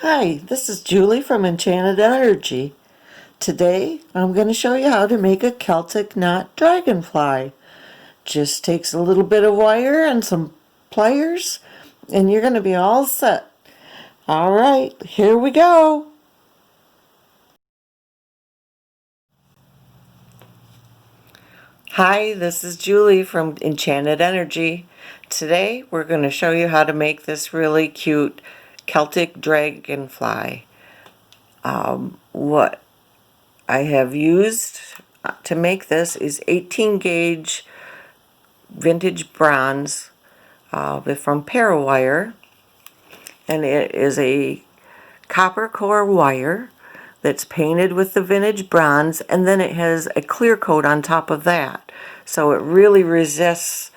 Hi, this is Julie from Enchanted Energy. Today I'm going to show you how to make a Celtic knot dragonfly. Just takes a little bit of wire and some pliers and you're going to be all set. Alright, here we go. Hi, this is Julie from Enchanted Energy. Today we're going to show you how to make this really cute Celtic dragonfly. What I have used to make this is 18 gauge vintage bronze from Parawire, and it is a copper core wire that's painted with the vintage bronze, and then it has a clear coat on top of that, so it really resists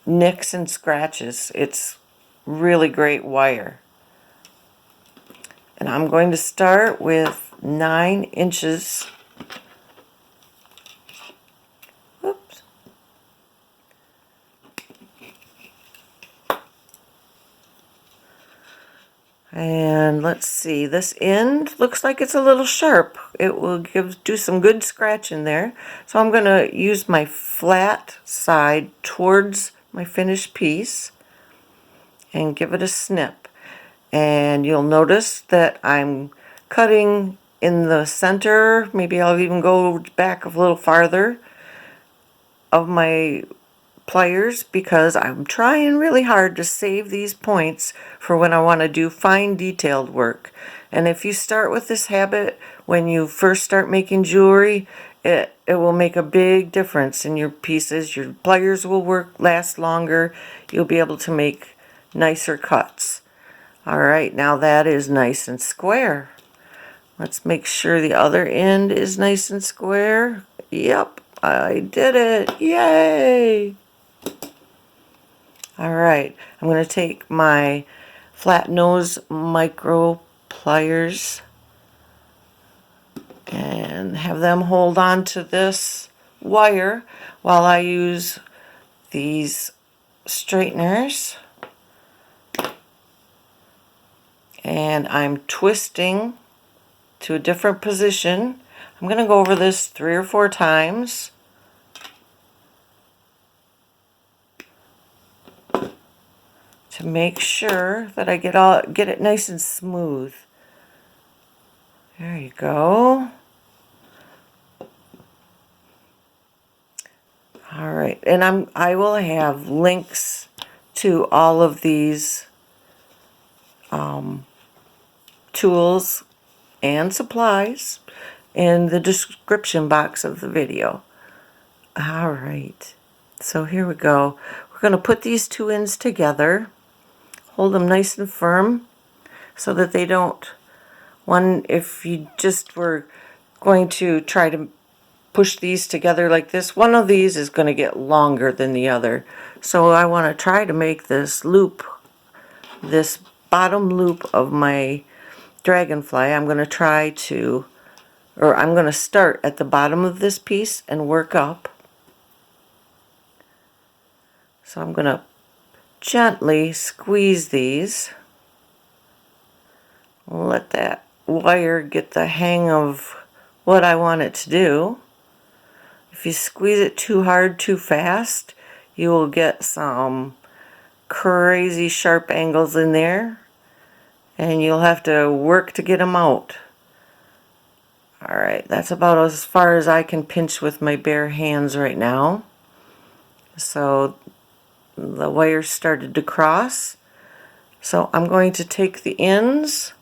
nicks and scratches. It's really great wire. And I'm going to start with 9 inches. Oops. And let's see, this end looks like it's a little sharp. It will do some good scratch in there. So I'm going to use my flat side towards my finished piece and give it a snip. And you'll notice that I'm cutting in the center. Maybe I'll even go back a little farther of my pliers because I'm trying really hard to save these points for when I want to do fine detailed work. And if you start with this habit when you first start making jewelry, it will make a big difference in your pieces. Your pliers will last longer. You'll be able to make nicer cuts. Alright, now that is nice and square. Let's make sure the other end is nice and square. Yep, I did it. Yay! Alright, I'm going to take my flat nose micro pliers and have them hold on to this wire while I use these straighteners. And I'm twisting to a different position. I'm going to go over this 3 or 4 times. To make sure that I get it nice and smooth. There you go. All right, and I will have links to all of these tools and supplies in the description box of the video. All right, so here we go. We're going to put these 2 ends together. Hold them nice and firm so that they don't, if you just were going to try to push these together like this, one of these is going to get longer than the other. So I want to try to make this loop, this bottom loop of my dragonfly, I'm going to start at the bottom of this piece and work up. So I'm going to gently squeeze these. Let that wire get the hang of what I want it to do. If you squeeze it too hard, too fast, you will get some crazy sharp angles in there, and you'll have to work to get them out. Alright, that's about as far as I can pinch with my bare hands right now. So the wire started to cross. So I'm going to take the ends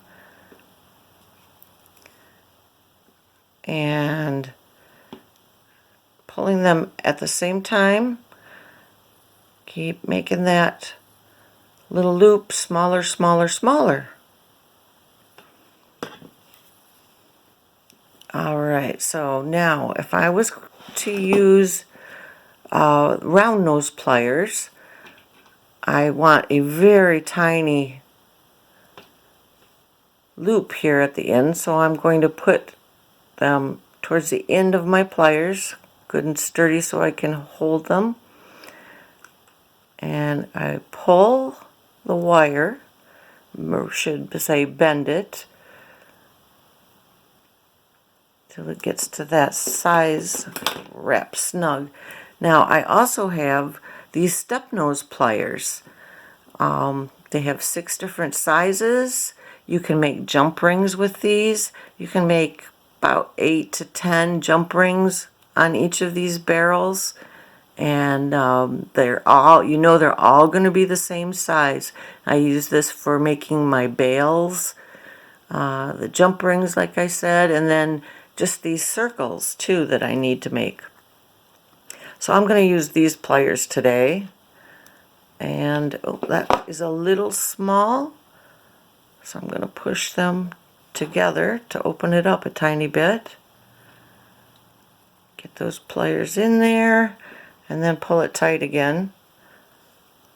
and pulling them at the same time. Keep making that little loop smaller, smaller, smaller. Alright, so now if I was to use round nose pliers, I want a very tiny loop here at the end, so I'm going to put them towards the end of my pliers, good and sturdy so I can hold them. And I pull the wire or should say bend it till it gets to that size, wrap snug. Now I also have these step nose pliers. They have 6 different sizes. You can make jump rings with these. You can make about 8 to 10 jump rings on each of these barrels, and they're all, they're all going to be the same size. I use this for making my bales, the jump rings like I said, and then just these circles too that I need to make. So I'm going to use these pliers today. And oh, that is a little small, so I'm going to push them together to open it up a tiny bit. Get those pliers in there and then pull it tight again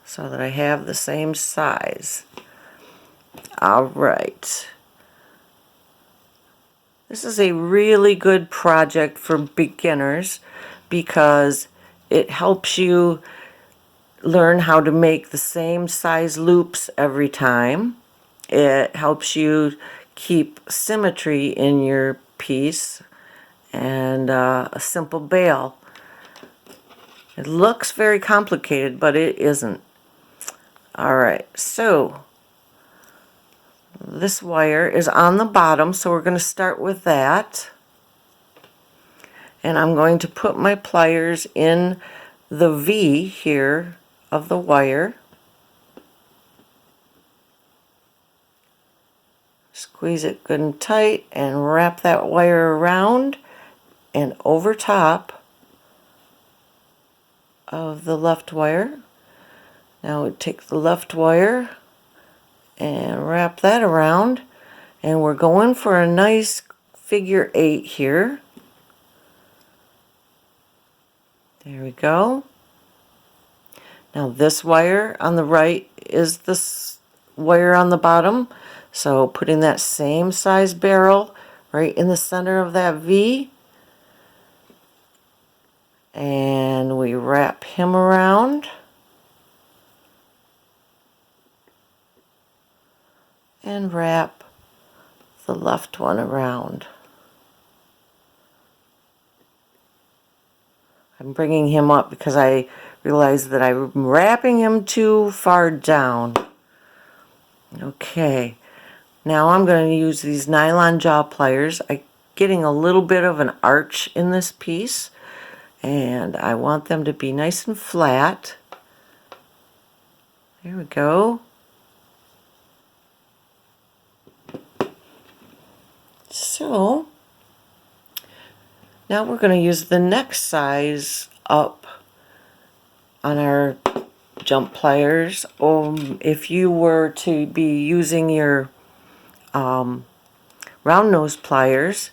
so that I have the same size. Alright. This is a really good project for beginners because it helps you learn how to make the same size loops every time. It helps you keep symmetry in your piece, and a simple bail. It looks very complicated, but it isn't. Alright, so this wire is on the bottom, so we're going to start with that. And I'm going to put my pliers in the V here of the wire. Squeeze it good and tight and wrap that wire around and over top of the left wire. Now we take the left wire and wrap that around, and we're going for a nice figure 8 here. There we go. Now this wire on the right is this wire on the bottom, so putting that same size barrel right in the center of that V, and we wrap him around and wrap the left one around. I'm bringing him up because I realized that I'm wrapping him too far down. Okay, now I'm going to use these nylon jaw pliers. I'm getting a little bit of an arch in this piece, and I want them to be nice and flat. There we go. So now we're going to use the next size up on our jump pliers. If you were to be using your round nose pliers,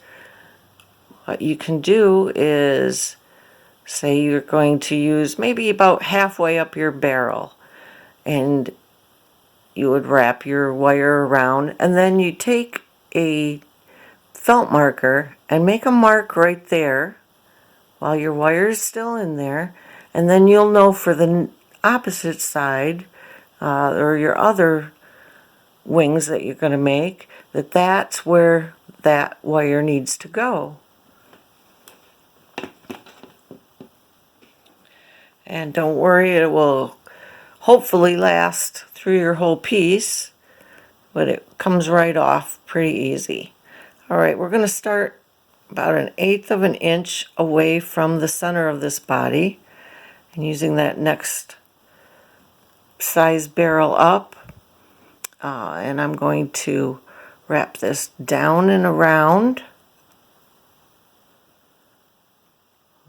what you can do is, say you're going to use maybe about halfway up your barrel, and you would wrap your wire around, and then you take a felt marker and make a mark right there while your wire is still in there, and then you'll know for the opposite side, or your other wings that you're going to make, that that's where that wire needs to go. And don't worry, it will hopefully last through your whole piece, but it comes right off pretty easy. Alright, we're going to start about 1/8 of an inch away from the center of this body, and using that next size barrel up, and I'm going to wrap this down and around.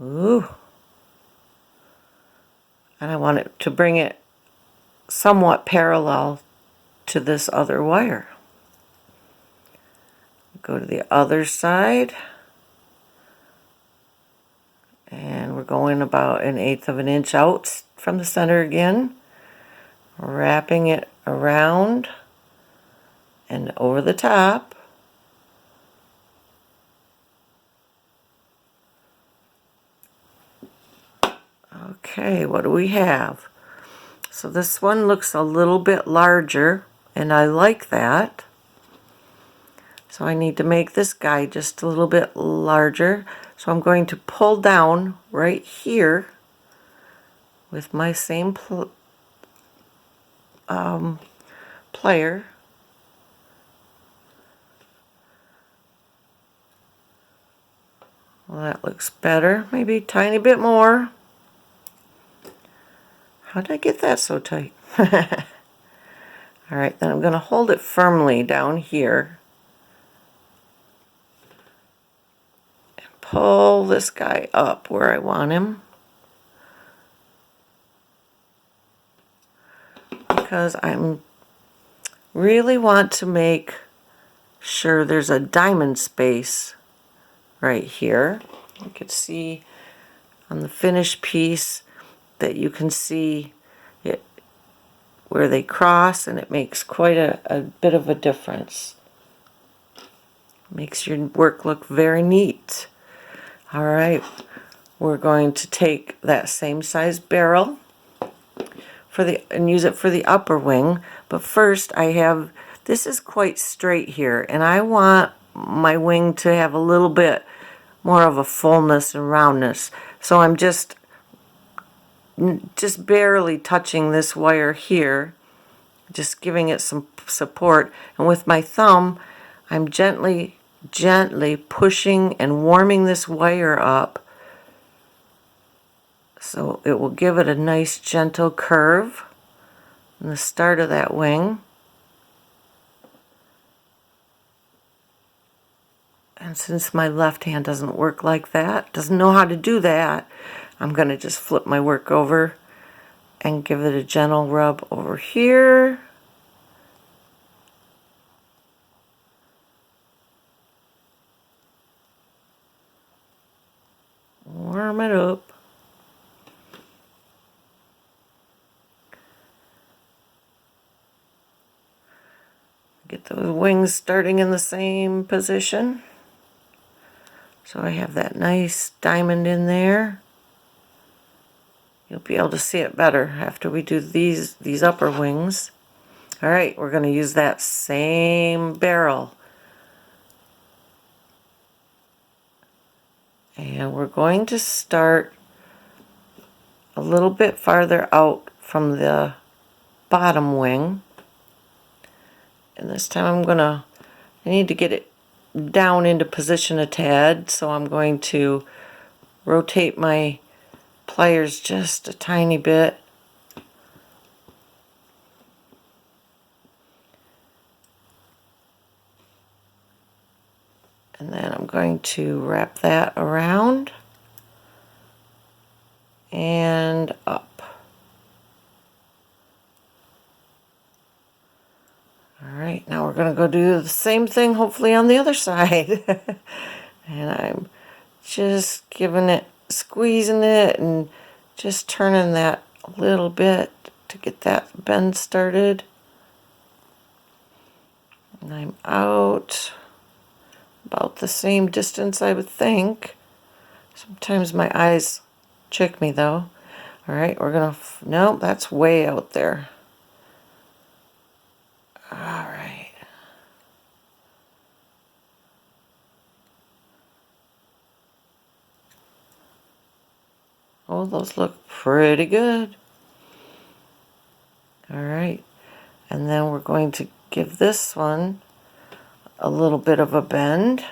Ooh. And I want it to bring it somewhat parallel to this other wire. Go to the other side, and we're going about 1/8 of an inch out from the center again, wrapping it around and over the top. Okay, what do we have? So this one looks a little bit larger, and I like that. So I need to make this guy just a little bit larger. So I'm going to pull down right here with my same plier. Well, that looks better. Maybe a tiny bit more. How did I get that so tight? Alright, then I'm going to hold it firmly down here. And pull this guy up where I want him. Because I really want to make sure there's a diamond space right here. You can see on the finished piece that you can see it where they cross, and it makes quite a bit of a difference. Makes your work look very neat. Alright, we're going to take that same size barrel and use it for the upper wing, but first I have, this is quite straight here, and I want my wing to have a little bit more of a fullness and roundness. So I'm just barely touching this wire here, just giving it some support, and with my thumb I'm gently pushing and warming this wire up so it will give it a nice gentle curve in the start of that wing. And since my left hand doesn't work like that, doesn't know how to do that, I'm going to just flip my work over and give it a gentle rub over here. Warm it up. Get those wings starting in the same position. So I have that nice diamond in there. You'll be able to see it better after we do these upper wings. Alright, we're going to use that same barrel. And we're going to start a little bit farther out from the bottom wing. And this time I need to get it down into position a tad, so I'm going to rotate my pliers just a tiny bit. And then I'm going to wrap that around and up. Alright, now we're going to go do the same thing, hopefully on the other side. And I'm just squeezing it and just turning that a little bit to get that bend started. And I'm out about the same distance, I would think. Sometimes my eyes trick me though. Alright, we're going to, no, that's way out there. Alright. Oh, those look pretty good. Alright. And then we're going to give this one a little bit of a bend.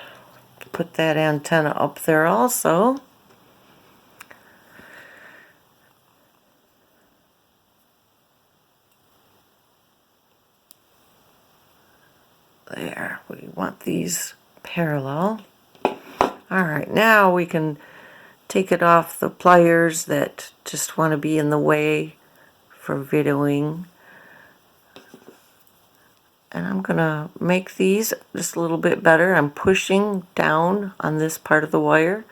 Put that antenna up there also. There, we want these parallel. Alright, now we can take it off the pliers that just want to be in the way for videoing. And I'm going to make these just a little bit better. I'm pushing down on this part of the wire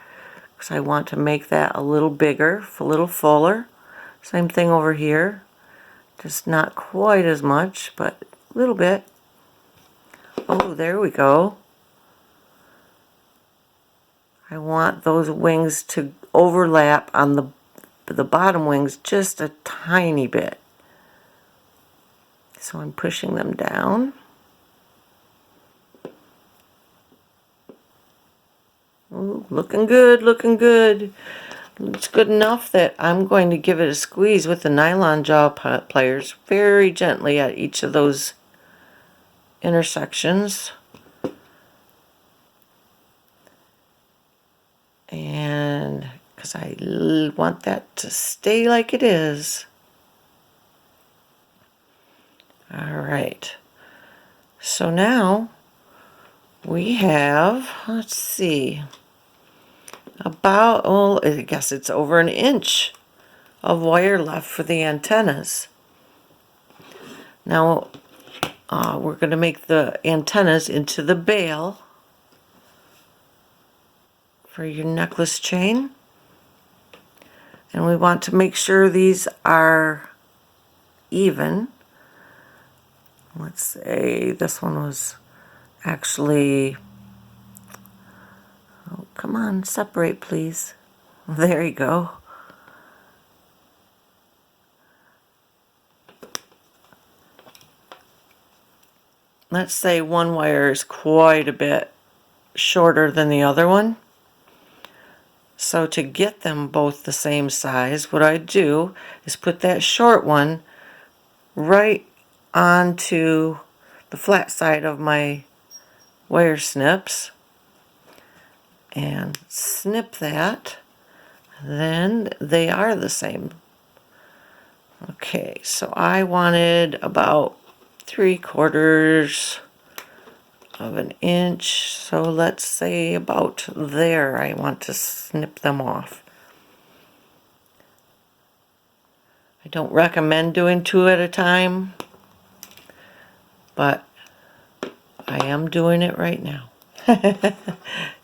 because I want to make that a little bigger, a little fuller. Same thing over here. Just not quite as much, but a little bit. Oh, there we go. I want those wings to overlap on the bottom wings just a tiny bit. So I'm pushing them down. Ooh, looking good, looking good. It's good enough that I'm going to give it a squeeze with the nylon jaw pliers very gently at each of those intersections. And because I want that to stay like it is. All right. So now we have, let's see, about, oh, I guess it's over an inch of wire left for the antennas. Now we're going to make the antennas into the bail for your necklace chain. And we want to make sure these are even. Let's say this one was actually, oh, come on, separate please. There you go. Let's say one wire is quite a bit shorter than the other one. So to get them both the same size, what I do is put that short one right onto the flat side of my wire snips and snip that. Then they are the same. Okay, so I wanted about 3/4 of an inch, so let's say about there I want to snip them off. I don't recommend doing 2 at a time, but I am doing it right now.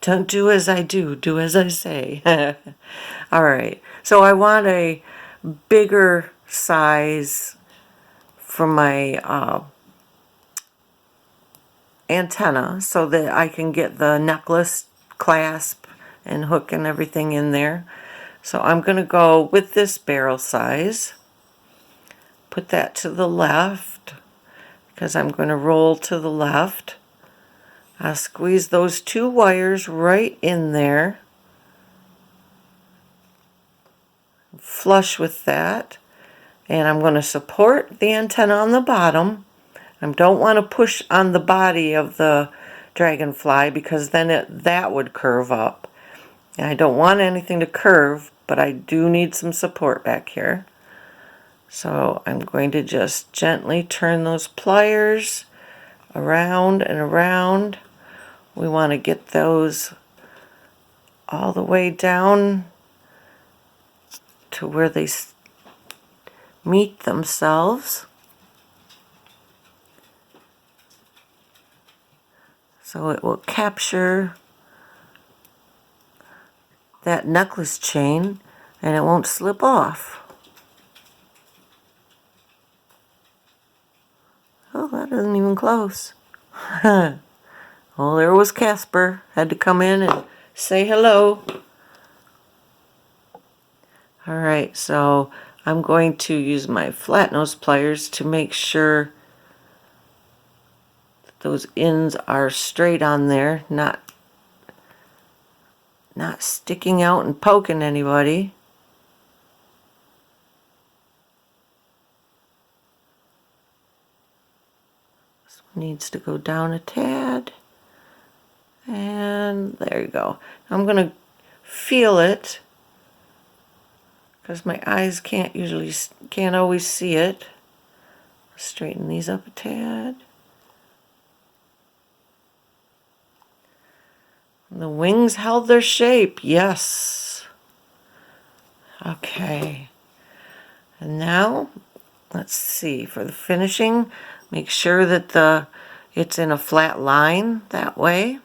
Don't do as I do, do as I say. Alright, so I want a bigger size for my antenna so that I can get the necklace clasp and hook and everything in there. So I'm going to go with this barrel size, put that to the left because I'm going to roll to the left. I'll squeeze those 2 wires right in there, flush with that, and I'm going to support the antenna on the bottom. I don't want to push on the body of the Dragonfly because then that would curve up. And I don't want anything to curve, but I do need some support back here. So I'm going to just gently turn those pliers around and around. We want to get those all the way down to where they meet themselves. So it will capture that necklace chain and it won't slip off. Oh, that isn't even close. Well, there was Casper. Had to come in and say hello. Alright, so I'm going to use my flat nose pliers to make sure that those ends are straight on there, not sticking out and poking anybody. This one needs to go down a tad. And there you go. I'm going to feel it because my eyes can't always see it. Straighten these up a tad. The wings held their shape, yes. Okay. And now, let's see, for the finishing, make sure that it's in a flat line that way.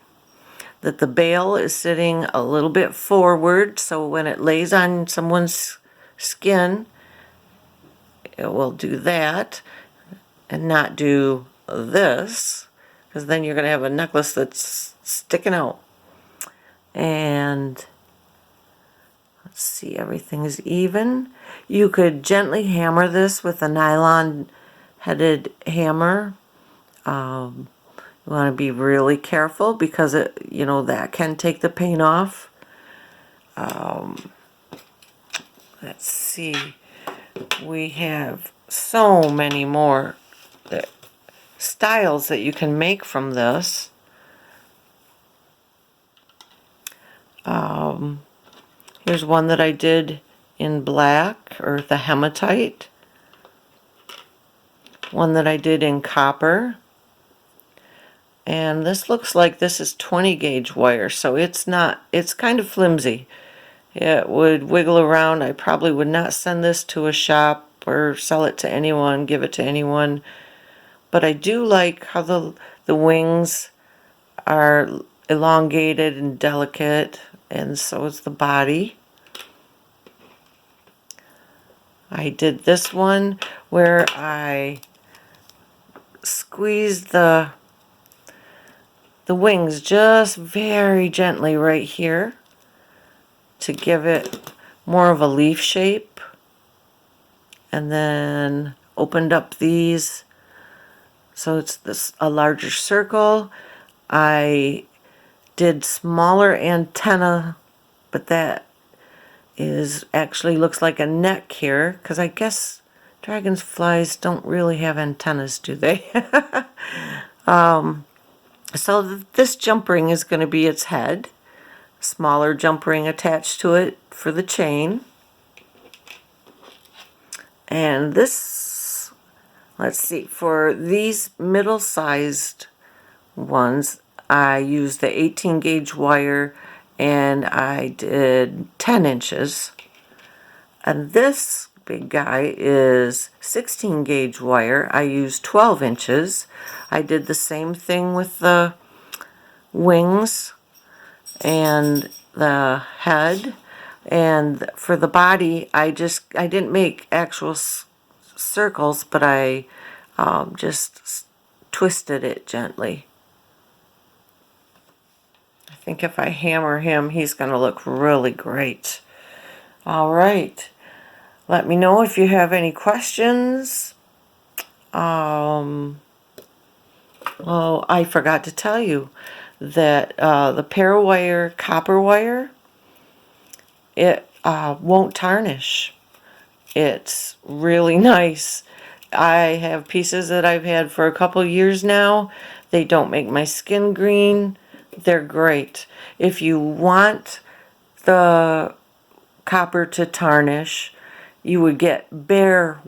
That the bail is sitting a little bit forward, so when it lays on someone's skin, it will do that and not do this, because then you're going to have a necklace that's sticking out. And let's see, everything is even. You could gently hammer this with a nylon headed hammer. You want to be really careful because that can take the paint off. Let's see. We have so many more styles that you can make from this. Here's one that I did in black, or the hematite. One that I did in copper. And this looks like this is 20 gauge wire, so it's kind of flimsy. It would wiggle around. I probably would not send this to a shop or sell it to anyone, give it to anyone. But I do like how the wings are elongated and delicate, and so is the body. I did this one where I squeezed the wings just very gently right here to give it more of a leaf shape, and then opened up these so it's a larger circle. I did smaller antenna, but that actually looks like a neck here, because I guess dragonflies don't really have antennas, do they? So this jump ring is going to be its head. Smaller jump ring attached to it for the chain. And this, let's see, for these middle-sized ones, I used the 18 gauge wire, and I did 10 inches. And this big guy is 16 gauge wire. I used 12 inches. I did the same thing with the wings and the head. And for the body, I didn't make actual circles, but I just twisted it gently. I think if I hammer him, he's going to look really great. All right. Let me know if you have any questions. Oh, I forgot to tell you that the Parawire copper wire, it won't tarnish. It's really nice. I have pieces that I've had for a couple years now. They don't make my skin green. They're great. If you want the copper to tarnish, you would get bare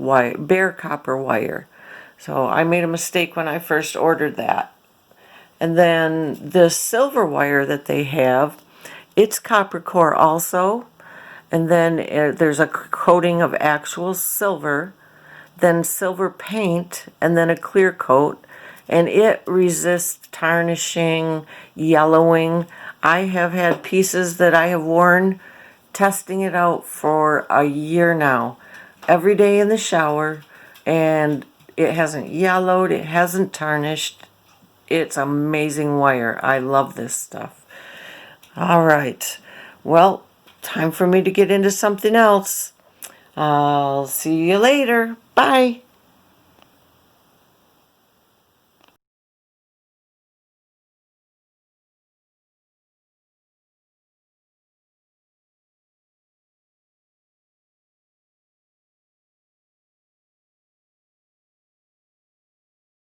copper wire. So I made a mistake when I first ordered that. And then the silver wire that they have, it's copper core also. And then there's a coating of actual silver, then silver paint, and then a clear coat. And it resists tarnishing, yellowing. I have had pieces that I have worn testing it out for a year now, every day in the shower, and it hasn't yellowed, it hasn't tarnished. It's amazing wire. I love this stuff. All right, well, time for me to get into something else. I'll see you later. Bye.